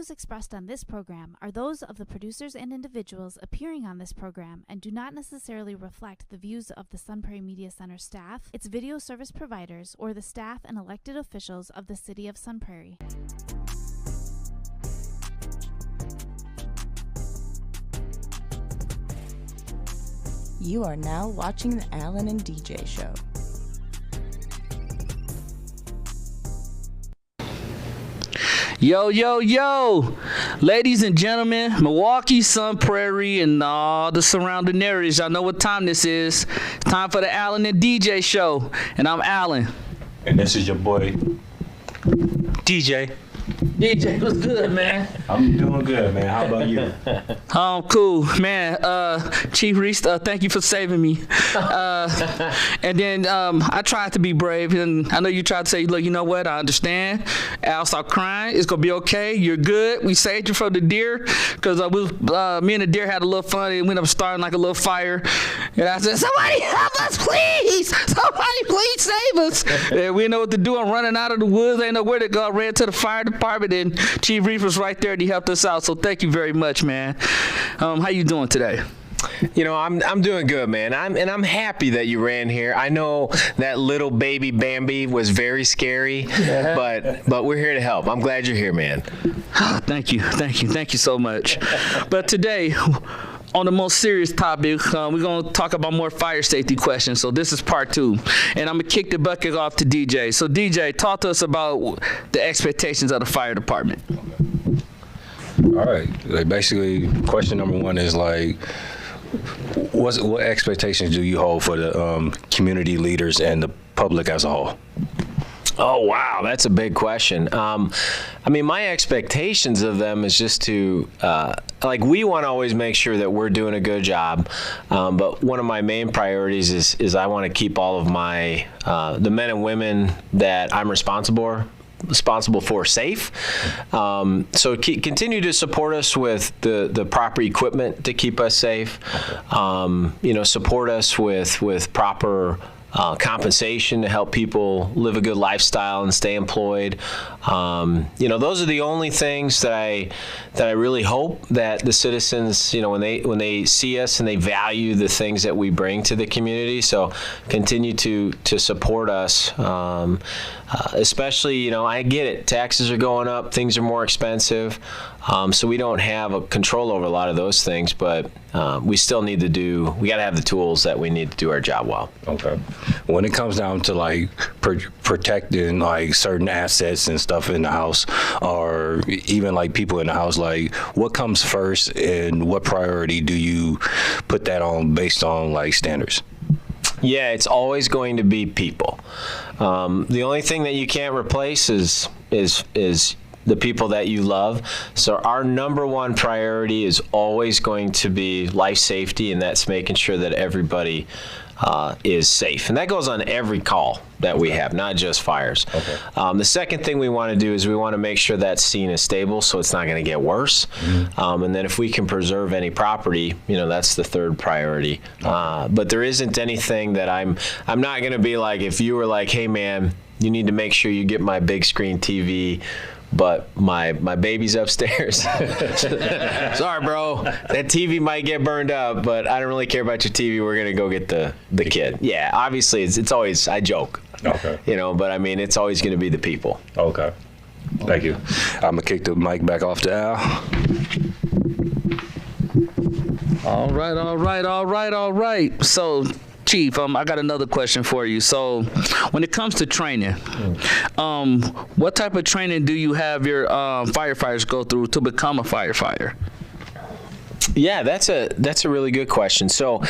views expressed on this program are those of the producers and individuals appearing on this program and do not necessarily reflect the views of the Sun Prairie Media Center staff, its video service providers, or the staff and elected officials of the City of Sun Prairie. You are now watching the Alan and DJ Show. Yo, yo, yo, ladies and gentlemen, Milwaukee, Sun Prairie, and all the surrounding areas. Y'all know what time this is. It's time for the Alan and DJ Show, and I'm Alan. And this is your boy, DJ. DJ, what's good, man? I'm doing good, man. How about you? Cool, man. Chief Reese, thank you for saving me. And then I tried to be brave, and I know you tried to say, look, you know what? I understand. Al started crying. It's gonna be okay. You're good. We saved you from the deer, because me and the deer had a little fun. It went up starting like a little fire, and I said, somebody help us, please! Somebody please save us! And we didn't know what to do. I'm running out of the woods. I didn't know where to go. I ran to the fire department, and Chief Reef was right there, and he helped us out. So thank you very much, man. How you doing today? You know, I'm doing good, man. I'm happy that you ran here. I know that little baby Bambi was very scary, but we're here to help. I'm glad you're here, man. Thank you so much. But today, on the most serious topic, we're going to talk about more fire safety questions. So this is part 2. And I'm going to kick the bucket off to DJ. So DJ, talk to us about the expectations of the fire department. All right. Like, basically, question number 1 is like, what expectations do you hold for the community leaders and the public as a whole? Oh, wow. That's a big question. I mean, my expectations of them is just to, we want to always make sure that we're doing a good job. But one of my main priorities is I want to keep all of my, the men and women that I'm responsible for safe. So continue to support us with the proper equipment to keep us safe. Support us with proper compensation to help people live a good lifestyle and stay employed. Those are the only things that I really hope that the citizens, when they see us and they value the things that we bring to the community. So continue to support us. Especially, I get it. Taxes are going up. Things are more expensive. So we don't have a control over a lot of those things, but we still need to we got to have the tools that we need to do our job well. Okay. When it comes down to like protecting like certain assets and stuff in the house, or even like people in the house, like what comes first and what priority do you put that on based on like standards? Yeah, it's always going to be people. The only thing that you can't replace is the people that you love. So our number 1 priority is always going to be life safety, and that's making sure that everybody is safe. And that goes on every call that we have, not just fires. Okay. The second thing we want to do is we want to make sure that scene is stable so it's not going to get worse. Mm-hmm. And then if we can preserve any property, that's the third priority. But there isn't anything that I'm not going to be like, if you were like, hey man, you need to make sure you get my big screen TV, but my baby's upstairs. Sorry, bro. That TV might get burned up, but I don't really care about your TV. We're going to go get the kid. Yeah, obviously, it's always, I joke. Okay. But I mean, it's always going to be the people. Okay. Thank you. I'm going to kick the mic back off to Al. All right. So, Chief, I got another question for you. So, when it comes to training, what type of training do you have your firefighters go through to become a firefighter? Yeah, that's a really good question. So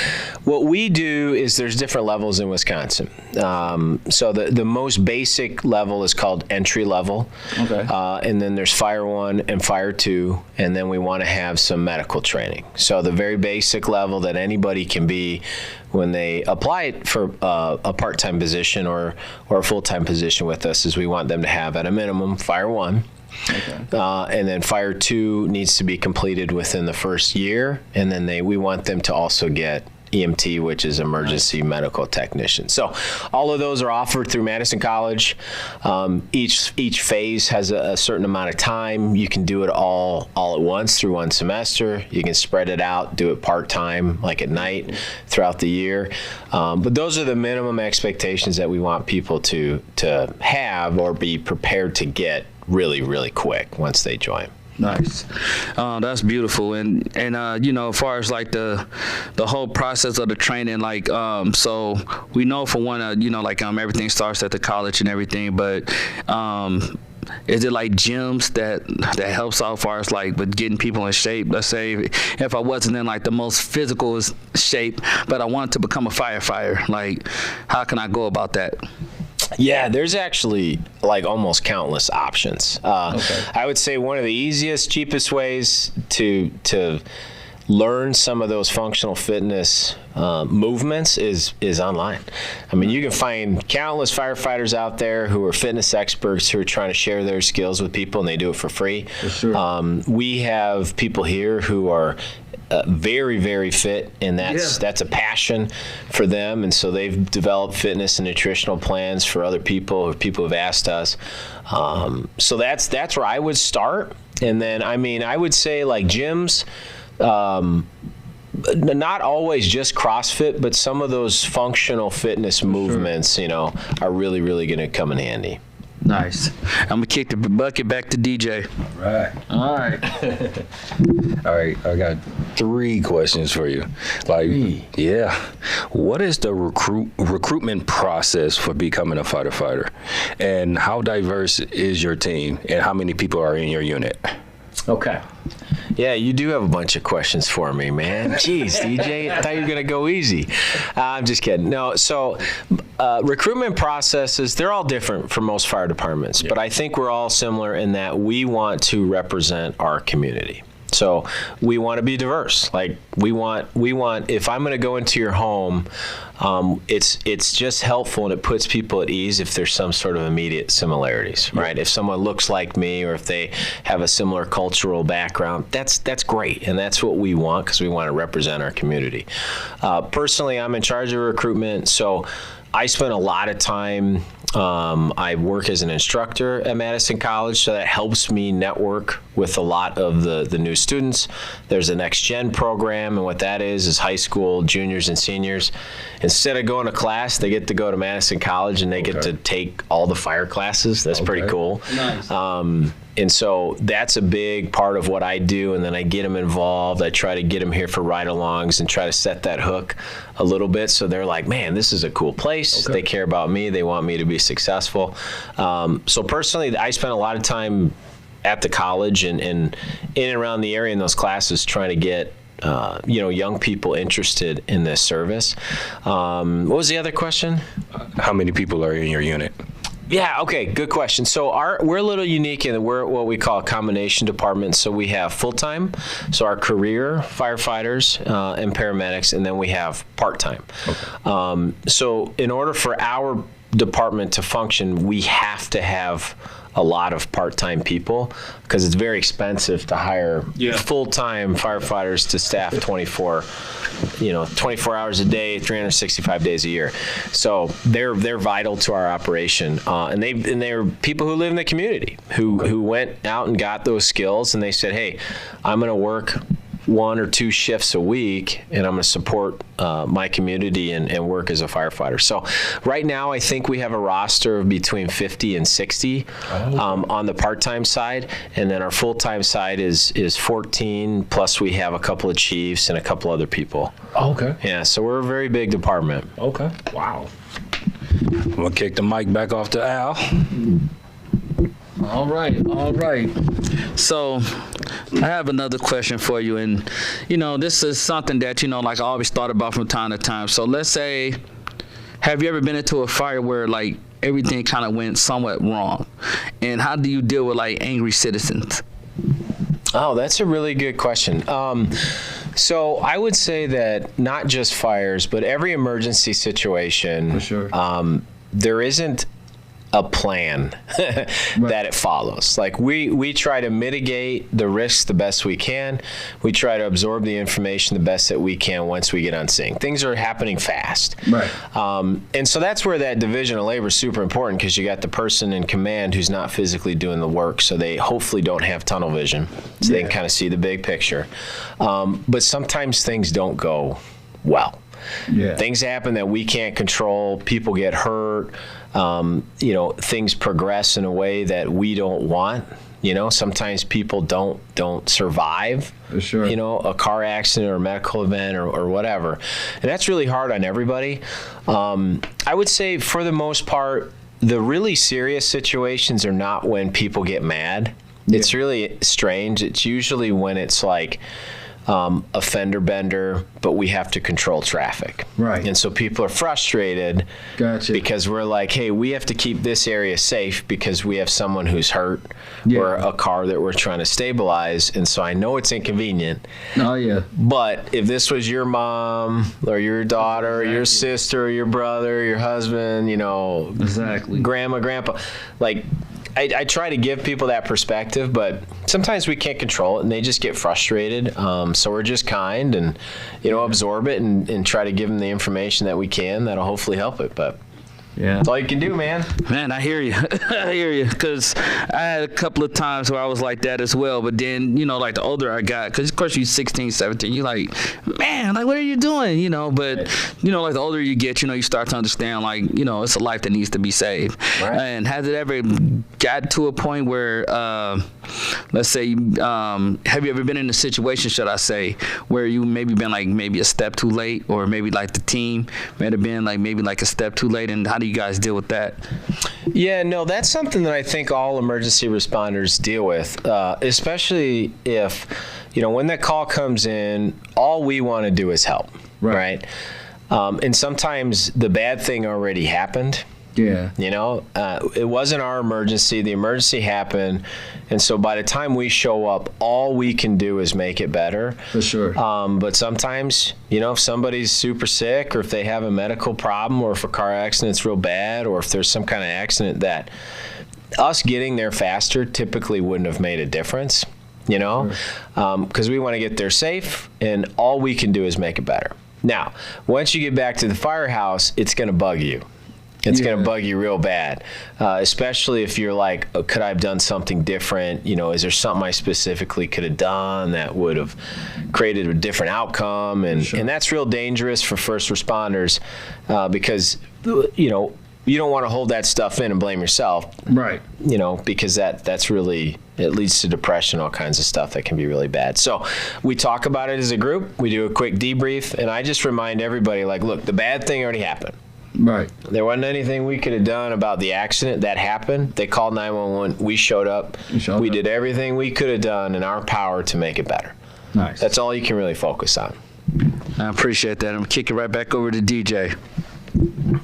what we do is there's different levels in Wisconsin. So the most basic level is called entry level. Okay. And then there's Fire 1 and Fire 2, and then we want to have some medical training. So the very basic level that anybody can be when they apply for a part-time position or a full-time position with us is we want them to have at a minimum Fire 1. Okay. And then Fire 2 needs to be completed within the first year, and then we want them to also get EMT, which is emergency medical technician. So all of those are offered through Madison College. Each phase has a certain amount of time. You can do it all at once through one semester. You can spread it out, do it part-time, like at night throughout the year. But those are the minimum expectations that we want people to have or be prepared to get really, really quick once they join. Nice. That's beautiful. And you know, as far as like the whole process of the training, like, so we know for one, you know, like, everything starts at the college and everything, but, is it like gyms that helps out as far as like with getting people in shape? Let's say if I wasn't in like the most physical shape, but I wanted to become a firefighter, like, how can I go about that? Yeah, there's actually like almost countless options. I would say one of the easiest, cheapest ways to learn some of those functional fitness movements is online. I mean, you can find countless firefighters out there who are fitness experts who are trying to share their skills with people, and they do it for free. For sure. We have people here who are very, very fit, and that's a passion for them, and so they've developed fitness and nutritional plans for other people, or people have asked us. So that's where I would start, and then I would say like gyms. Not always just CrossFit, but some of those functional fitness movements, you know, are really, really going to come in handy. Nice. I'm gonna kick the bucket back to DJ. All right. I got 3 questions for you. Like, yeah, what is the recruitment process for becoming a fighter? And how diverse is your team? And how many people are in your unit? Okay. Yeah, you do have a bunch of questions for me, man. Jeez, DJ, I thought you were going to go easy. I'm just kidding. No, so recruitment processes, they're all different for most fire departments, but I think we're all similar in that we want to represent our community. So we want to be diverse. Like we want, if I'm going to go into your home, it's just helpful, and it puts people at ease if there's some sort of immediate similarities, right? If someone looks like me, or if they have a similar cultural background, that's great. And that's what we want, because we want to represent our community. Personally, I'm in charge of recruitment. So I spend a lot of time, I work as an instructor at Madison College, so that helps me network with a lot of the new students. There's a Next Gen program, and what that is high school juniors and seniors. Instead of going to class, they get to go to Madison College, and they get to take all the fire classes. That's pretty cool. Nice. And so that's a big part of what I do, and then I get them involved. I try to get them here for ride-alongs and try to set that hook a little bit, so they're like, man, this is a cool place. They care about me. They want me to be successful. So personally, I spend a lot of time at the college and in and around the area in those classes trying to get young people interested in this service. What was the other question? How many people are in your unit? Yeah, okay, good question. So we're a little unique in that we're what we call a combination department. So we have full-time, so our career firefighters and paramedics, and then we have part-time. So in order for our department to function, we have to have a lot of part-time people, because it's very expensive to hire full-time firefighters to staff 24 hours a day, 365 days a year. So they're vital to our operation, and they're people who live in the community who went out and got those skills, and they said, hey, I'm going to work 1 or 2 shifts a week, and I'm going to support my community and work as a firefighter. So right now, I think we have a roster of between 50 and 60 on the part-time side, and then our full-time side is 14, plus we have a couple of chiefs and a couple other people. Okay. Yeah, so we're a very big department. Okay. Wow. I'm going to kick the mic back off to Al. All right. So I have another question for you, and this is something that like I always thought about from time to time. So let's say, have you ever been into a fire where like everything kind of went somewhat wrong, and how do you deal with like angry citizens? Oh, that's a really good question. So I would say that not just fires, but every emergency situation, For sure. There isn't a plan that it follows. Like we try to mitigate the risks the best we can. We try to absorb the information the best that we can once we get on scene. Things are happening fast. Right. And so that's where that division of labor is super important, because you got the person in command who's not physically doing the work, so they hopefully don't have tunnel vision, so they can kind of see the big picture. But sometimes things don't go well. Yeah. Things happen that we can't control. People get hurt. Things progress in a way that we don't want. Sometimes people don't survive. For sure. A car accident or a medical event or whatever, and that's really hard on everybody. I would say for the most part, the really serious situations are not when people get mad. Yeah. It's really strange. It's usually when it's like a fender bender, but we have to control traffic. Right. And so people are frustrated. Gotcha. Because we're like, hey, we have to keep this area safe because we have someone who's hurt or a car that we're trying to stabilize. And so I know it's inconvenient. Oh, yeah. But if this was your mom or your daughter or your sister or your brother, your husband, exactly, grandma, grandpa, like, I try to give people that perspective, but sometimes we can't control it, and they just get frustrated. So we're just kind and, absorb it and try to give them the information that we can that'll hopefully help it. But that's all you can do, man. Man, I hear you. I hear you. Because I had a couple of times where I was like that as well. But then, like the older I got, because of course you're 16, 17, you're like, man, like, what are you doing? But, like the older you get, you start to understand, like, it's a life that needs to be saved. Right. And has it ever got to a point where, let's say, have you ever been in a situation, should I say, where you maybe been like maybe a step too late, or maybe like the team may have been like maybe like a step too late, and how do you guys deal with that? Yeah, no, that's something that I think all emergency responders deal with, especially if, when that call comes in, all we want to do is help, right? And sometimes the bad thing already happened. Yeah. It wasn't our emergency. The emergency happened. And so by the time we show up, all we can do is make it better. For sure. But sometimes, if somebody's super sick, or if they have a medical problem, or if a car accident's real bad, or if there's some kind of accident that us getting there faster typically wouldn't have made a difference, because we want to get there safe, and all we can do is make it better. Now, once you get back to the firehouse, it's going to bug you. It's going to bug you real bad, especially if you're like, oh, could I have done something different? Is there something I specifically could have done that would have created a different outcome? And that's real dangerous for first responders because, you don't want to hold that stuff in and blame yourself. Right. Because that's really, it leads to depression, all kinds of stuff that can be really bad. So we talk about it as a group. We do a quick debrief, and I just remind everybody, like, look, the bad thing already happened. Right. There wasn't anything we could have done about the accident that happened. They called 911. We showed up. We did everything we could have done in our power to make it better. Nice. That's all you can really focus on. I appreciate that. I'm going to kick it right back over to DJ.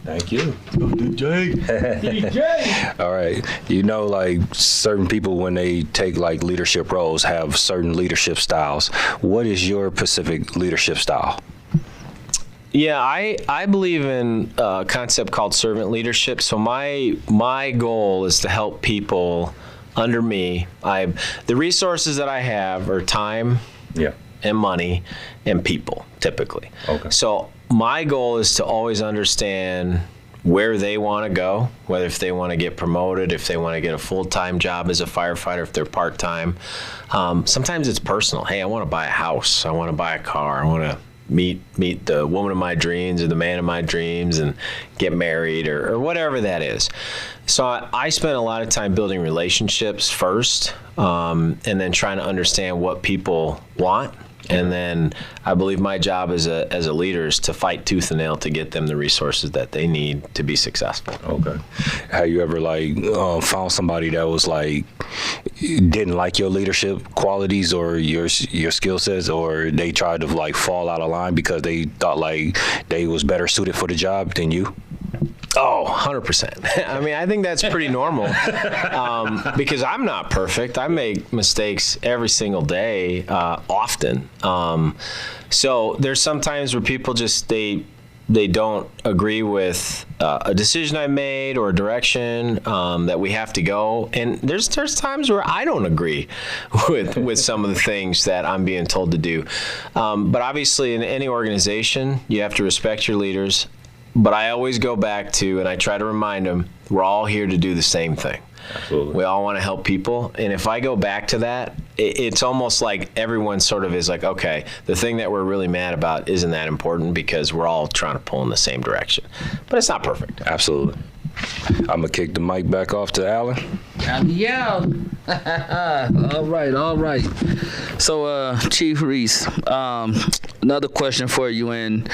Thank you. DJ. DJ. All right. Like certain people, when they take like leadership roles, have certain leadership styles. What is your specific leadership style? Yeah, I believe in a concept called servant leadership. So my goal is to help people under me. The resources that I have are time, and money, and people, typically. Okay. So my goal is to always understand where they want to go, whether if they want to get promoted, if they want to get a full-time job as a firefighter, if they're part-time. Sometimes it's personal. Hey, I want to buy a house. I want to buy a car. I want to meet the woman of my dreams or the man of my dreams and get married or whatever that is. So I spend a lot of time building relationships first, and then trying to understand what people want. And then I believe my job as a leader is to fight tooth and nail to get them the resources that they need to be successful. Okay. Have you ever found somebody that was like didn't like your leadership qualities or your skill sets, or they tried to like fall out of line because they thought like they was better suited for the job than you? Oh, 100%. I mean, I think that's pretty normal because I'm not perfect. I make mistakes every single day, often. So there's some times where people just, they they don't agree with a decision I made or a direction that we have to go. And there's times where I don't agree with some of the things that I'm being told to do. But obviously in any organization, you have to respect your leaders. But I always go back to, and I try to remind them, we're all here to do the same thing. Absolutely. We all want to help people. And if I go back to that, it's almost like everyone sort of is like, okay, the thing that we're really mad about isn't that important because we're all trying to pull in the same direction. But it's not perfect. Absolutely. I'm going to kick the mic back off to Alan. Yeah. All right. So, Chief Reese, another question for you, and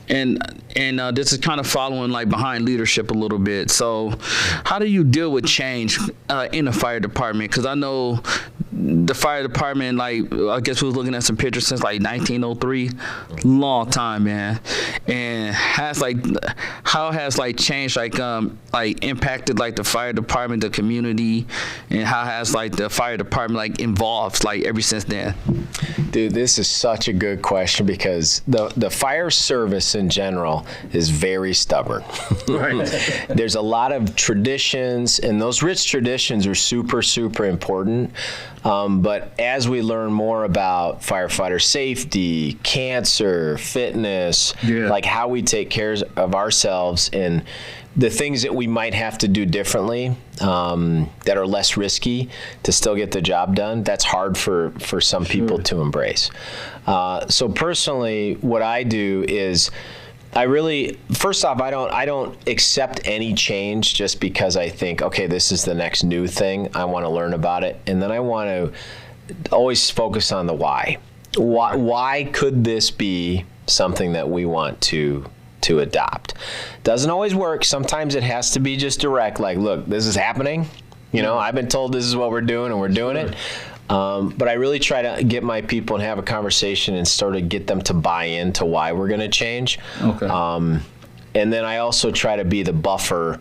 this is kind of following like behind leadership a little bit. So how do you deal with change in the fire department? Because I know the fire department, like, I guess we was looking at some pictures since like 1903, long time, man. And how has changed, impacted like the fire department, the community, and how has like the fire department like involved like ever since then? Dude, this is such a good question because the fire service in general is very stubborn. Right. There's a lot of traditions, and those rich traditions are super, super important. But as we learn more about firefighter safety, cancer, fitness, like how we take care of ourselves and the things that we might have to do differently that are less risky to still get the job done, that's hard for some people to embrace. So personally, what I do is first off, I don't accept any change just because I think, okay, this is the next new thing. I want to learn about it. And then I want to always focus on the why. Why could this be something that we want to adopt? Doesn't always work. Sometimes it has to be just direct, like, look, this is happening. I've been told this is what we're doing and we're doing it. But I really try to get my people and have a conversation and sort of get them to buy into why we're going to change. Okay. And then I also try to be the buffer.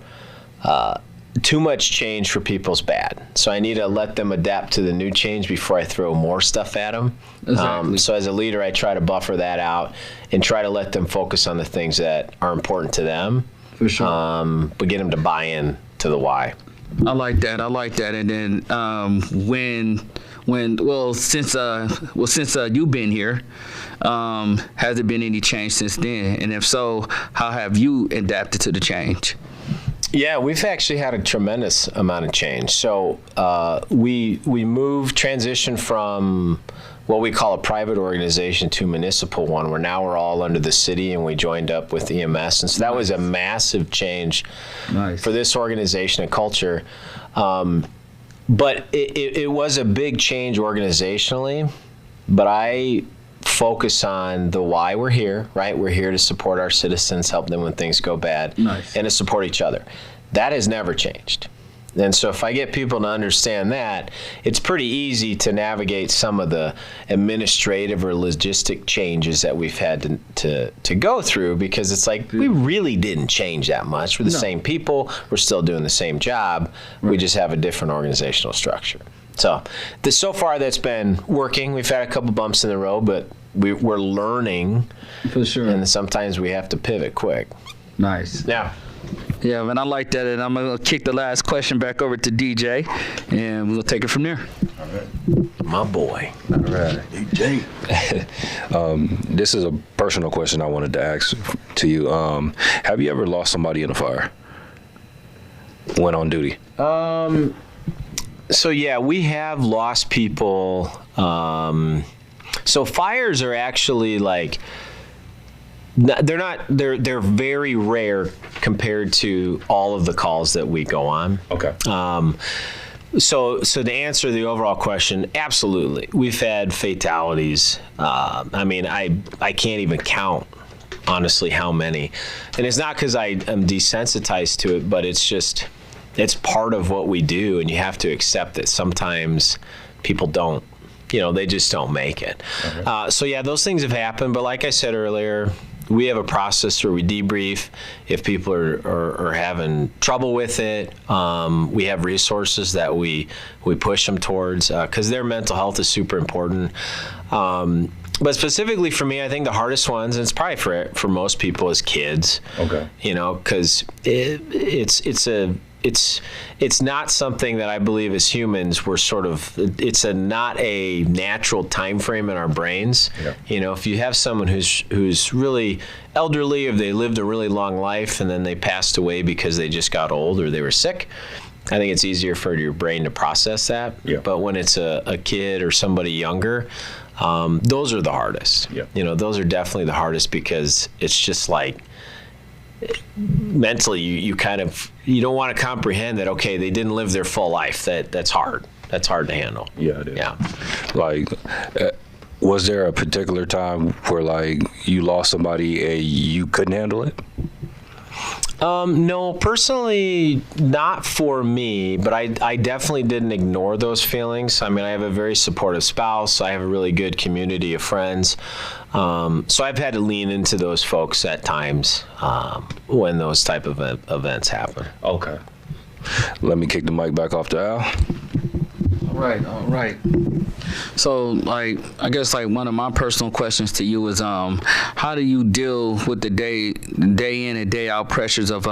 Too much change for people's bad. So I need to let them adapt to the new change before I throw more stuff at them. Exactly. So as a leader, I try to buffer that out and try to let them focus on the things that are important to them. For sure. But get them to buy in to the why. I like that. And then since you've been here, has there been any change since then? And if so, how have you adapted to the change? Yeah, we've actually had a tremendous amount of change. So we transitioned from what we call a private organization to a municipal one, where now we're all under the city and we joined up with EMS. And so that was a massive change for this organization and culture. But it was a big change organizationally, but I focus on the why we're here, right? We're here to support our citizens, help them when things go bad, and to support each other. That has never changed. And so if I get people to understand that, it's pretty easy to navigate some of the administrative or logistic changes that we've had to go through, because it's like we really didn't change that much. We're the same people. We're still doing the same job. We just have a different organizational structure. So so far that's been working. We've had a couple bumps in the road, but we're learning. For sure. And sometimes we have to pivot quick. Nice. Yeah. Yeah, man, I like that. And I'm going to kick the last question back over to DJ, and we'll take it from there. All right. My boy. All right. DJ. This is a personal question I wanted to ask to you. Have you ever lost somebody in a fire when on duty? So yeah, we have lost people. So fires are actually they're very rare compared to all of the calls that we go on. Okay. So to answer the overall question, absolutely. We've had fatalities. I mean, I can't even count, honestly, how many. And it's not because I am desensitized to it, but it's part of what we do, and you have to accept that sometimes people don't, they just don't make it. Okay. So yeah, those things have happened, but like I said earlier, we have a process where we debrief if people are having trouble with it. We have resources that we push them towards, because their mental health is super important. But specifically for me, I think the hardest ones, and it's probably for most people, is kids. Okay. You know, because it's not something that I believe as humans we're sort of, it's not a natural time frame in our brains. Yeah. You know, if you have someone who's really elderly, or they lived a really long life and then they passed away because they just got old or they were sick, I think it's easier for your brain to process that. Yeah. But when it's a kid or somebody younger, those are the hardest. Yeah. You know, those are definitely the hardest, because it's just like, mentally you don't want to comprehend that, okay, they didn't live their full life. That's hard to handle. Yeah, it is. Yeah. Like, was there a particular time where like you lost somebody and you couldn't handle it? No, personally, not for me, but I definitely didn't ignore those feelings. I mean, I have a very supportive spouse. I have a really good community of friends. So I've had to lean into those folks at times when those type of events happen. Okay. Let me kick the mic back off to Al. All right. So, like, I guess like one of my personal questions to you is, how do you deal with the day in and day out pressures of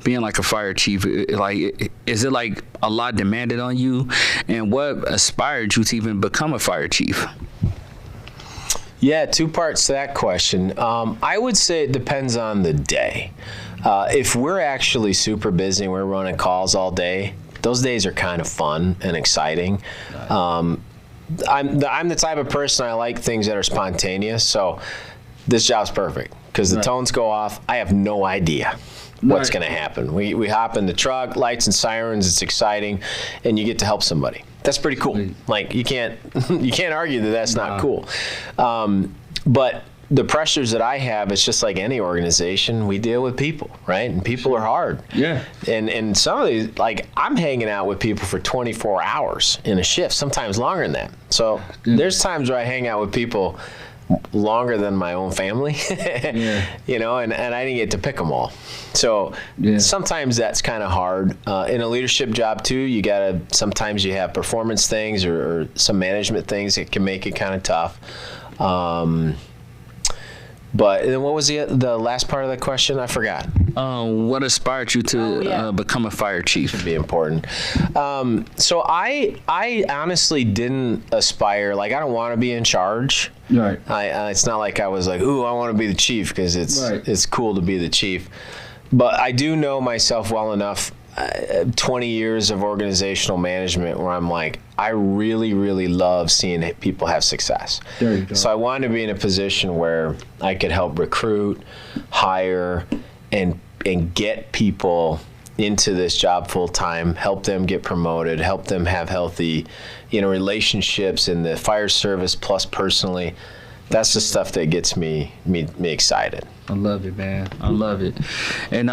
being like a fire chief? Like, is it like a lot demanded on you, and what inspired you to even become a fire chief? Yeah, two parts to that question. I would say it depends on the day. If we're actually super busy and we're running calls all day, those days are kind of fun and exciting. I'm the type of person, I like things that are spontaneous, so this job's perfect because the tones go off. I have no idea what's going to happen. We hop in the truck, lights and sirens, it's exciting, and you get to help somebody. That's pretty cool. Like, you can't argue that that's not cool. But the pressures that I have, it's just like any organization, we deal with people, right? And people are hard. Yeah. And some of these, like, I'm hanging out with people for 24 hours in a shift, sometimes longer than that. So there's times where I hang out with people longer than my own family, you know, and I didn't get to pick them all. So sometimes that's kind of hard. In a leadership job too, sometimes you have performance things or some management things that can make it kind of tough. But then what was the last part of the question? I forgot. What inspired you to become a fire chief? Should be important. So I honestly didn't aspire. Like, I don't want to be in charge. Right. It's not like I was like, ooh, I want to be the chief, because it's cool to be the chief. But I do know myself well enough. 20 years of organizational management where I'm like, I really, really love seeing people have success. There you go. So I wanted to be in a position where I could help recruit, hire, and get people into this job full time, help them get promoted, help them have healthy, relationships in the fire service plus personally. That's the stuff that gets me excited. I love it, man. I love it. And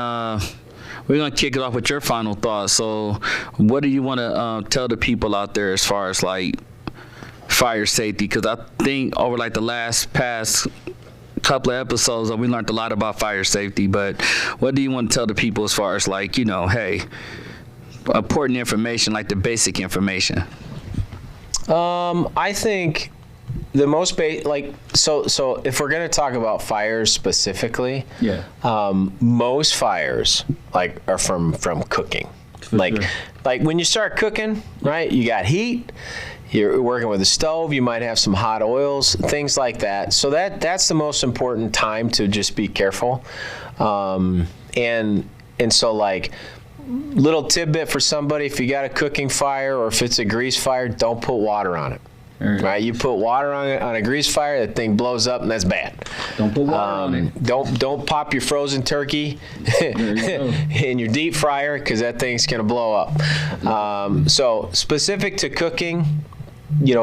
we're going to kick it off with your final thoughts. So what do you want to tell the people out there as far as like fire safety? Because I think over like the past couple of episodes, we learned a lot about fire safety. But what do you want to tell the people as far as like, hey, important information, like the basic information? I think the most so if we're going to talk about fires specifically, most fires are from cooking. Like when you start cooking, right? You got heat. You're working with a stove. You might have some hot oils, things like that. So that's the most important time to just be careful. And so like, little tidbit for somebody: if you got a cooking fire or if it's a grease fire, don't put water on it. Right, you put water on it on a grease fire, that thing blows up, and that's bad. Don't put water on it. Don't pop your frozen turkey in your deep fryer, because that thing's gonna blow up. So specific to cooking,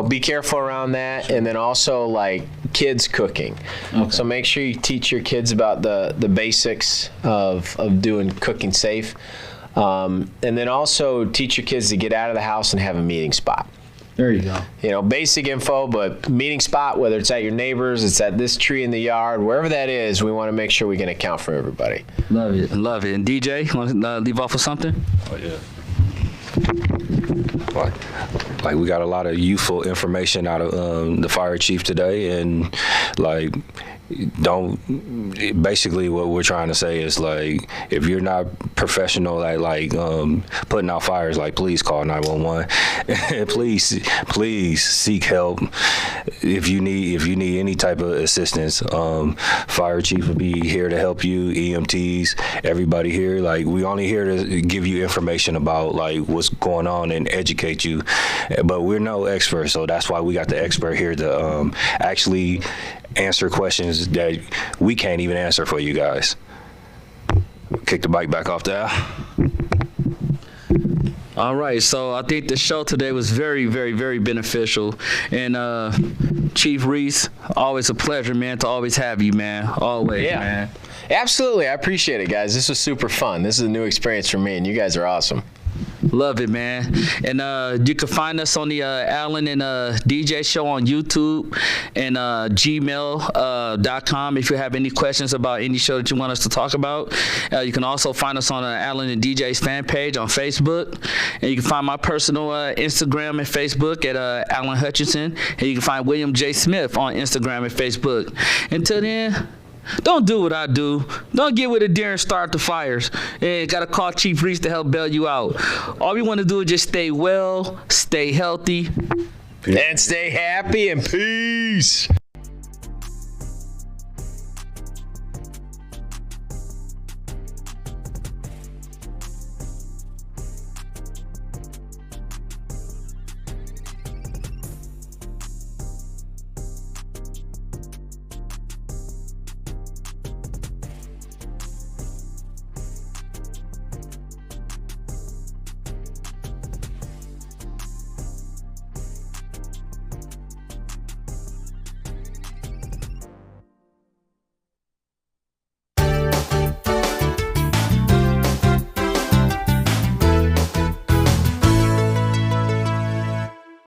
be careful around that, and then also like kids cooking. Okay. So make sure you teach your kids about the basics of doing cooking safe, and then also teach your kids to get out of the house and have a meeting spot. There you go. Basic info, but meeting spot, whether it's at your neighbor's, it's at this tree in the yard, wherever that is, we want to make sure we can account for everybody. Love it. Love it. And DJ, you want to leave off with something? Oh, yeah. What? like we got a lot of useful information out of the fire chief today, and like basically what we're trying to say is like, if you're not professional at like putting out fires, like please call 911. please seek help if you need any type of assistance. Fire chief will be here to help you, EMTs, everybody here. Like, we only here to give you information about like what's going on and educate you, but we're no experts, so that's why we got the expert here to actually answer questions that we can't even answer for you guys. Kick the bike back off there. All right, so I think the show today was very, very, very beneficial. And Chief Reese, always a pleasure, man, to always have you, man. Always, Yeah. man. Absolutely. I appreciate it, guys. This was super fun. This is a new experience for me, and you guys are awesome. Love it, man. And you can find us on the Alan and DJ show on YouTube and gmail.com if you have any questions about any show that you want us to talk about. You can also find us on Alan and DJ's fan page on Facebook. And you can find my personal Instagram and Facebook at Alan Hutchinson. And you can find William J. Smith on Instagram and Facebook. Until then, don't do what I do. Don't get with a deer and start the fires. And gotta call Chief Reese to help bail you out. All we want to do is just stay well, stay healthy, And stay happy and peace.